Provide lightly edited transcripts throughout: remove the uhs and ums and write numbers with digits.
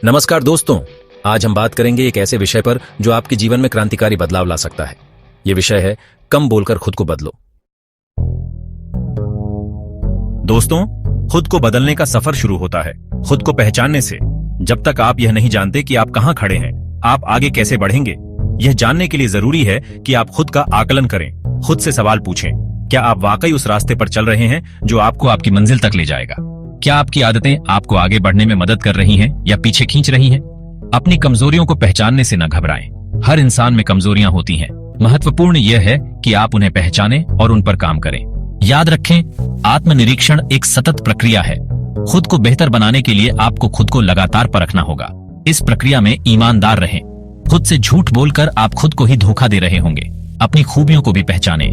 नमस्कार दोस्तों, आज हम बात करेंगे एक ऐसे विषय पर जो आपके जीवन में क्रांतिकारी बदलाव ला सकता है। यह विषय है कम बोलकर खुद को बदलो। दोस्तों, खुद को बदलने का सफर शुरू होता है खुद को पहचानने से। जब तक आप यह नहीं जानते कि आप कहां खड़े हैं, आप आगे कैसे बढ़ेंगे, यह जानने के लिए जरूरी है कि आप खुद का आकलन करें। खुद से सवाल पूछें, क्या आप वाकई उस रास्ते पर चल रहे हैं जो आपको आपकी मंजिल तक ले जाएगा? क्या आपकी आदतें आपको आगे बढ़ने में मदद कर रही हैं या पीछे खींच रही हैं? अपनी कमजोरियों को पहचानने से न घबराएं। हर इंसान में कमजोरियां होती हैं। महत्वपूर्ण यह है कि आप उन्हें पहचानें और उन पर काम करें। याद रखें, आत्मनिरीक्षण एक सतत प्रक्रिया है। खुद को बेहतर बनाने के लिए आपको खुद को लगातार परखना होगा। इस प्रक्रिया में ईमानदार रहें। खुद से झूठ बोलकर आप खुद को ही धोखा दे रहे होंगे। अपनी खूबियों को भी पहचानें।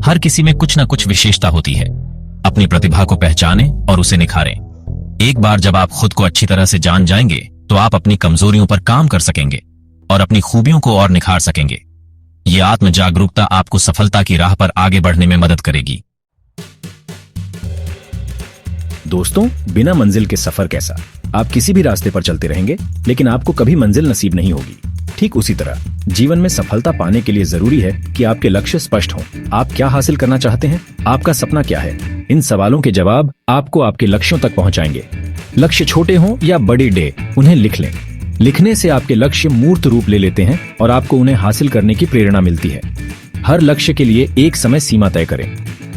हर किसी में कुछ न कुछ विशेषता होती है। अपनी प्रतिभा को पहचानें और उसे निखारें। एक बार जब आप खुद को अच्छी तरह से जान जाएंगे तो आप अपनी कमजोरियों पर काम कर सकेंगे और अपनी खूबियों को और निखार सकेंगे। ये आत्म जागरूकता आपको सफलता की राह पर आगे बढ़ने में मदद करेगी। दोस्तों, बिना मंजिल के सफर कैसा? आप किसी भी रास्ते पर चलते रहेंगे लेकिन आपको कभी मंजिल नसीब नहीं होगी। ठीक उसी तरह जीवन में सफलता पाने के लिए जरूरी है कि आपके लक्ष्य स्पष्ट हों। आप क्या हासिल करना चाहते हैं? आपका सपना क्या है? इन सवालों के जवाब आपको आपके लक्ष्यों तक पहुंचाएंगे। लक्ष्य छोटे हों या बड़ी डे, उन्हें लिख लें। लिखने से आपके लक्ष्य मूर्त रूप ले लेते हैं और आपको उन्हें हासिल करने की प्रेरणा मिलती है। हर लक्ष्य के लिए एक समय सीमा तय करें।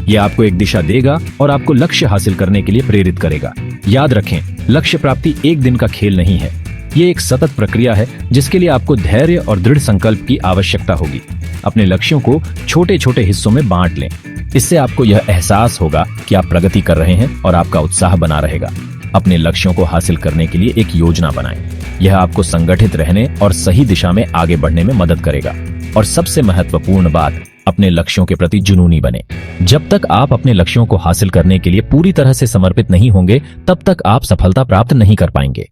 यह आपको एक दिशा देगा और आपको लक्ष्य हासिल करने के लिए प्रेरित करेगा। याद रखें, लक्ष्य प्राप्ति एक दिन का खेल नहीं है। ये एक सतत प्रक्रिया है जिसके लिए आपको धैर्य और दृढ़ संकल्प की आवश्यकता होगी। अपने लक्ष्यों को छोटे छोटे हिस्सों में बांट लें। इससे आपको यह एहसास होगा कि आप प्रगति कर रहे हैं और आपका उत्साह बना रहेगा। अपने लक्ष्यों को हासिल करने के लिए एक योजना बनाएं। यह आपको संगठित रहने और सही दिशा में आगे बढ़ने में मदद करेगा। और सबसे महत्वपूर्ण बात, अपने लक्ष्यों के प्रति जुनूनी बने। जब तक आप अपने लक्ष्यों को हासिल करने के लिए पूरी तरह से समर्पित नहीं होंगे, तब तक आप सफलता प्राप्त नहीं कर पाएंगे।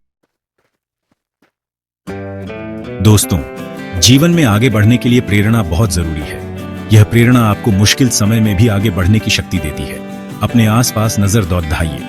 दोस्तों, जीवन में आगे बढ़ने के लिए प्रेरणा बहुत जरूरी है। यह प्रेरणा आपको मुश्किल समय में भी आगे बढ़ने की शक्ति देती है। अपने आसपास नजर दौड़ाइए।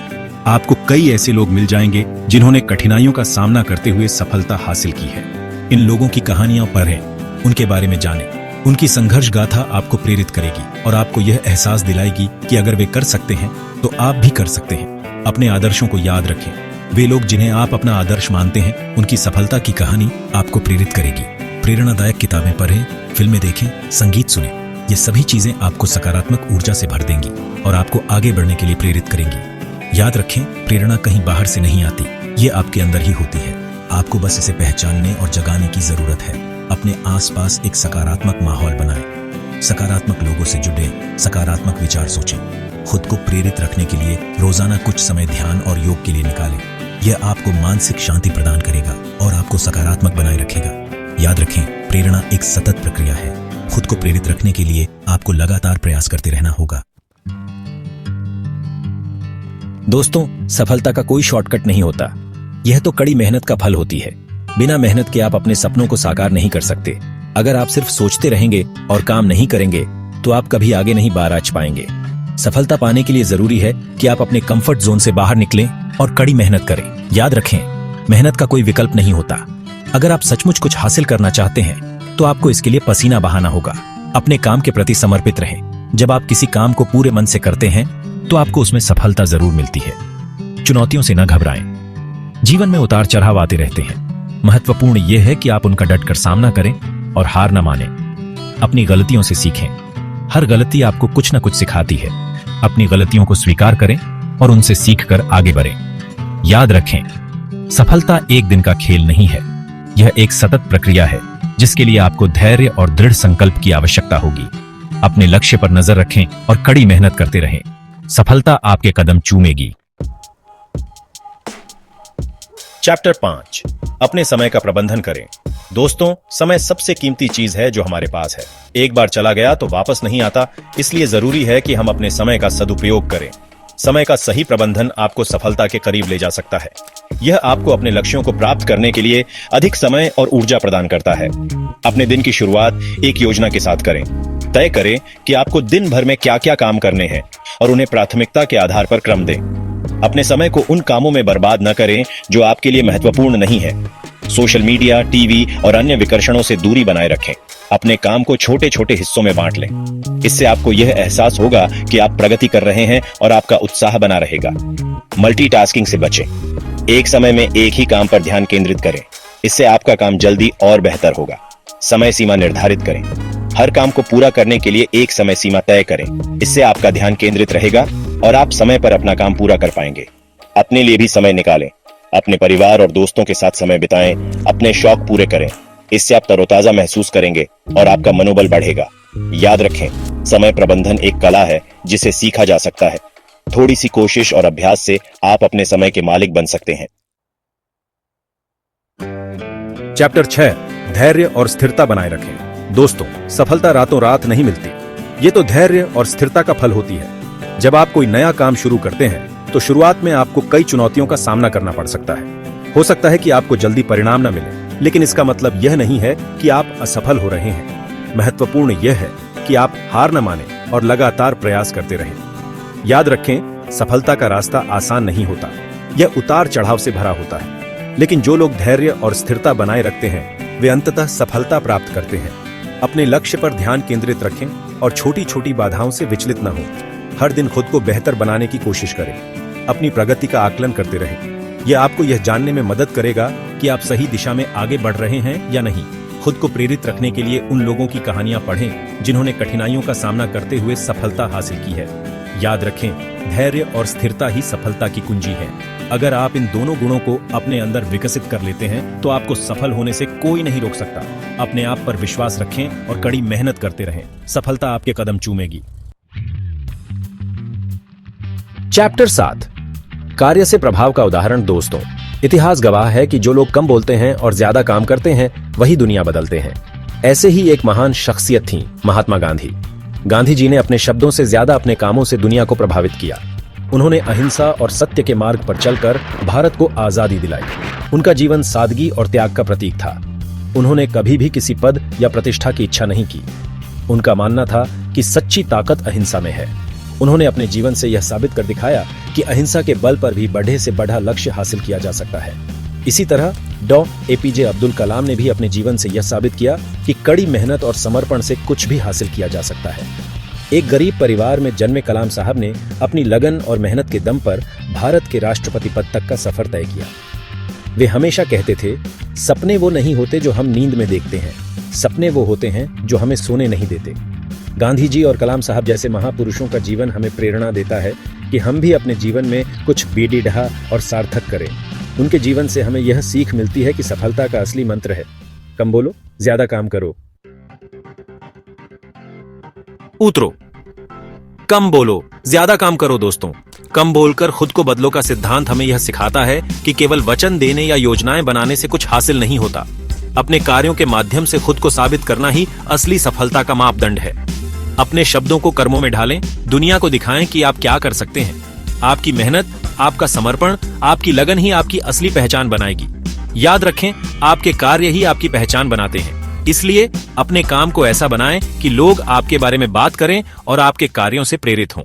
आपको कई ऐसे लोग मिल जाएंगे जिन्होंने कठिनाइयों का सामना करते हुए सफलता हासिल की है। इन लोगों की कहानियां पढ़ें, उनके बारे में जानें। उनकी संघर्ष गाथा आपको प्रेरित करेगी और आपको यह एहसास दिलाएगी कि अगर वे कर सकते हैं तो आप भी कर सकते हैं। अपने आदर्शों को याद रखें। वे लोग जिन्हें आप अपना आदर्श मानते हैं, उनकी सफलता की कहानी आपको प्रेरित करेगी। प्रेरणादायक किताबें पढ़ें, फिल्में देखें, संगीत सुनें। ये सभी चीजें आपको सकारात्मक ऊर्जा से भर देंगी और आपको आगे बढ़ने के लिए प्रेरित करेंगी। याद रखें, प्रेरणा कहीं बाहर से नहीं आती, ये आपके अंदर ही होती है। आपको बस इसे पहचानने और जगाने की जरूरत है। अपने आसपास एक सकारात्मक माहौल बनाएं। सकारात्मक लोगों से जुड़े, सकारात्मक विचार सोचें। खुद को प्रेरित रखने के लिए रोजाना कुछ समय ध्यान और योग के लिए निकालें। यह आपको मानसिक शांति प्रदान करेगा और आपको सकारात्मक बनाए रखेगा। याद रखें, प्रेरणा एक सतत प्रक्रिया है। खुद को प्रेरित रखने के लिए आपको लगातार प्रयास करते रहना होगा। दोस्तों, सफलता का कोई शॉर्टकट नहीं होता। यह तो कड़ी मेहनत का फल होती है। बिना मेहनत के आप अपने सपनों को साकार नहीं कर सकते। अगर आप सिर्फ सोचते रहेंगे और काम नहीं करेंगे तो आप कभी आगे नहीं बाराच पाएंगे। सफलता पाने के लिए जरूरी है कि आप अपने कंफर्ट जोन से बाहर निकलें और कड़ी मेहनत करें। याद रखें, मेहनत का कोई विकल्प नहीं होता। अगर आप सचमुच कुछ हासिल करना चाहते हैं तो आपको इसके लिए पसीना बहाना होगा। अपने काम के प्रति समर्पित रहें। जब आप किसी काम को पूरे मन से करते हैं तो आपको उसमें सफलता जरूर मिलती है। चुनौतियों से न घबराएं। जीवन में उतार चढ़ाव आते रहते हैं। महत्वपूर्ण यह है कि आप उनका डटकर सामना करें और हार न मानें। अपनी गलतियों से सीखें। हर गलती आपको कुछ न कुछ सिखाती है। अपनी गलतियों को स्वीकार करें और उनसे सीखकर आगे बढ़ें। याद रखें, सफलता एक दिन का खेल नहीं है। यह एक सतत प्रक्रिया है जिसके लिए आपको धैर्य और दृढ़ संकल्प की आवश्यकता होगी। अपने लक्ष्य पर नजर रखें और कड़ी मेहनत करते रहें। सफलता आपके कदम चूमेगी। चैप्टर 5, अपने समय का प्रबंधन करें। दोस्तों, समय सबसे कीमती चीज है जो हमारे पास है। एक बार चला गया तो वापस नहीं आता, इसलिए जरूरी है कि हम अपने समय का सदुपयोग करें। समय का सही प्रबंधन आपको सफलता के करीब ले जा सकता है। यह आपको अपने लक्ष्यों को प्राप्त करने के लिए अधिक समय और ऊर्जा प्रदान करता है। अपने दिन की शुरुआत एक योजना के साथ करें। तय करें कि आपको दिन भर में क्या क्या काम करने हैं और उन्हें प्राथमिकता के आधार पर क्रम दें। अपने समय को उन कामों में बर्बाद न करें जो आपके लिए महत्वपूर्ण नहीं है। सोशल मीडिया, टीवी और अन्य विकर्षणों से दूरी बनाए रखें। अपने काम को छोटे छोटे हिस्सों में बांट लें। इससे आपको यह एहसास होगा कि आप प्रगति कर रहे हैं और आपका उत्साह बना रहेगा। मल्टीटास्किंग से बचें। एक समय में एक ही काम पर ध्यान केंद्रित करें। इससे आपका काम जल्दी और बेहतर होगा। समय सीमा निर्धारित करें। हर काम को पूरा करने के लिए एक समय सीमा तय करें। इससे आपका ध्यान केंद्रित रहेगा और आप समय पर अपना काम पूरा कर पाएंगे। अपने लिए भी समय निकालें। अपने परिवार और दोस्तों के साथ समय बिताएं। अपने शौक पूरे करें। इससे आप तरोताजा महसूस करेंगे और आपका मनोबल बढ़ेगा। याद रखें, समय प्रबंधन एक कला है जिसे सीखा जा सकता है। थोड़ी सी कोशिश और अभ्यास से आप अपने समय के मालिक बन सकते हैं। चैप्टर 6, धैर्य और स्थिरता बनाए रखें। दोस्तों, सफलता रातों रात नहीं मिलती। ये तो धैर्य और स्थिरता का फल होती है। जब आप कोई नया काम शुरू करते हैं तो शुरुआत में आपको कई चुनौतियों का सामना करना पड़ सकता है। हो सकता है कि आपको जल्दी परिणाम न मिले, लेकिन इसका मतलब यह नहीं है कि आप असफल हो रहे हैं। महत्वपूर्ण यह है कि आप हार न मानें और लगातार प्रयास करते रहें। याद रखें, सफलता का रास्ता आसान नहीं होता। यह उतार चढ़ाव से भरा होता है, लेकिन जो लोग धैर्य और स्थिरता बनाए रखते हैं वे अंततः सफलता प्राप्त करते हैं। अपने लक्ष्य पर ध्यान केंद्रित रखें और छोटी छोटी बाधाओं से विचलित न हों। हर दिन खुद को बेहतर बनाने की कोशिश करें। अपनी प्रगति का आकलन करते रहें। यह आपको यह जानने में मदद करेगा कि आप सही दिशा में आगे बढ़ रहे हैं या नहीं। खुद को प्रेरित रखने के लिए उन लोगों की कहानियां पढ़ें जिन्होंने कठिनाइयों का सामना करते हुए सफलता हासिल की है। याद रखें, धैर्य और स्थिरता ही सफलता की कुंजी है। अगर आप इन दोनों गुणों को अपने अंदर विकसित कर लेते हैं तो आपको सफल होने से कोई नहीं रोक सकता। अपने आप पर विश्वास रखें और कड़ी मेहनत करते रहें। सफलता आपके कदम चूमेगी। चैप्टर 7, कार्य से प्रभाव का उदाहरण। दोस्तों, इतिहास गवाह है कि जो लोग कम बोलते हैं और ज्यादा काम करते हैं वही दुनिया बदलते हैं। ऐसे ही एक महान शख्सियत थी महात्मा गांधी। गांधी जी ने अपने शब्दों से ज्यादा अपने कामों से दुनिया को प्रभावित किया। उन्होंने अहिंसा और सत्य के मार्ग पर चलकर भारत को आजादी दिलाई। उनका जीवन सादगी और त्याग का प्रतीक था। उन्होंने कभी भी किसी पद या प्रतिष्ठा की इच्छा नहीं की। उनका मानना था कि सच्ची ताकत अहिंसा में है। उन्होंने अपने जीवन से यह साबित कर दिखाया कि अहिंसा के बल पर भी बढ़े से बढ़ा लक्ष्य हासिल किया जा सकता है। इसी तरह डॉ. APJ अब्दुल कलाम ने भी अपने जीवन से यह साबित किया कि कड़ी मेहनत और समर्पण से कुछ भी हासिल किया जा सकता है। एक गरीब परिवार में जन्मे कलाम साहब ने अपनी लगन और मेहनत के दम पर भारत के राष्ट्रपति पद तक का सफर तय किया। वे हमेशा कहते थे, सपने वो नहीं होते जो हम नींद में देखते हैं, सपने वो होते हैं जो हमें सोने नहीं देते। गांधी जी और कलाम साहब जैसे महापुरुषों का जीवन हमें प्रेरणा देता है कि हम भी अपने जीवन में कुछ बेडिढा और सार्थक करें। उनके जीवन से हमें यह सीख मिलती है कि सफलता का असली मंत्र है, कम बोलो, ज्यादा काम करो। उतरो, कम बोलो, ज्यादा काम करो। दोस्तों, कम बोलकर खुद को बदलो का सिद्धांत हमें यह सिखाता है कि केवल वचन देने या योजनाएं बनाने से कुछ हासिल नहीं होता। अपने कार्यों के माध्यम से खुद को साबित करना ही असली सफलता का मापदंड है। अपने शब्दों को कर्मों में ढालें, दुनिया को दिखाएं कि आप क्या कर सकते हैं। आपकी मेहनत, आपका समर्पण, आपकी लगन ही आपकी असली पहचान बनाएगी। याद रखें, आपके कार्य ही आपकी पहचान बनाते हैं। इसलिए अपने काम को ऐसा बनाएं कि लोग आपके बारे में बात करें और आपके कार्यों से प्रेरित हों।